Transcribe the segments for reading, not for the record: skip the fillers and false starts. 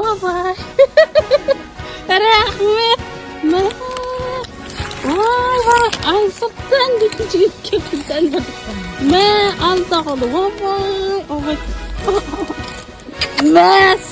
Vay. Rahmet. Vay vay. Ay sırttan dikecek kökünden de. Aldı oğlu. Vay vay. Mes.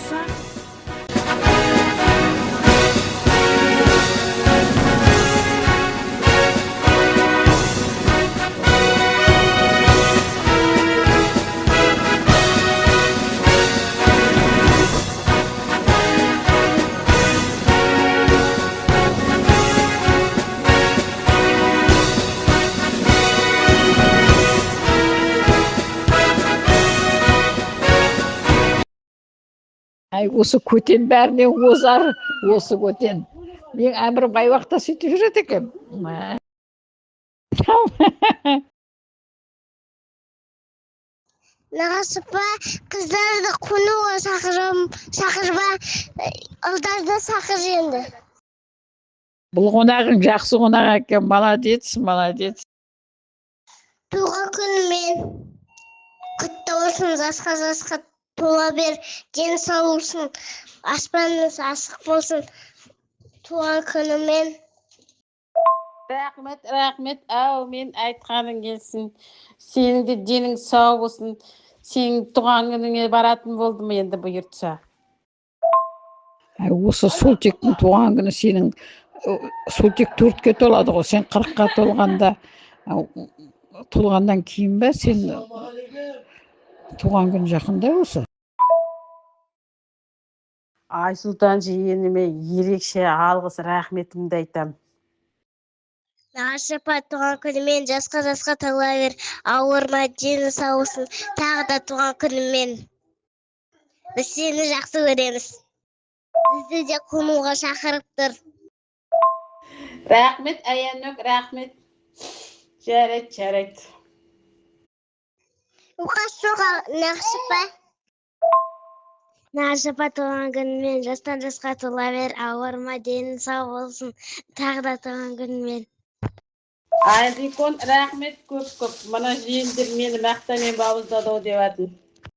Ay, осы көтен бәрінен озар, осы көтен. Мен әмір байуақта сөйтіп жүреді екен. Nağısıpa kızları da konuğa şakırba, ұлдарды шақыр енді. Бұл қонағың жақсы қонақ екен, молодец. Туған күнімен құтты болсын, жасқа тола бер, дені сау болсын, аспаныңыз ашық болсын. Туған күнімен. Рахмет. Әумин, айтқаның келсін. Сенің де денің сау болсын. Сенің туған күніңе баратын болдым енді бұйыртса. Осы Султектің туған күні сенің Султек 4-ке толады ғой. Сен 40-қа толғандан кейін бе сен туған күн жақында осы? Айсұлтан жиеніме ерекше алғыс рахметімді айтам. Нағашыпа туған күнімен жасқа тола бер, ауырма, дені сау болсын. Тағы да туған күнімен. Біз сені жақсы көреміз. Бізді де қонуға шақырып тұр. Рахмет, Аянөк, рахмет. Жарайт. Уқас соға, Нағашыпа. Нағашыпа туған күнімен жасқа тола бер, ауырма, дені сау болсын. Тағы да туған күнімен. Айзикон, рахмет көп. Мына жиендер мені мақтамен бауыздады деп атын.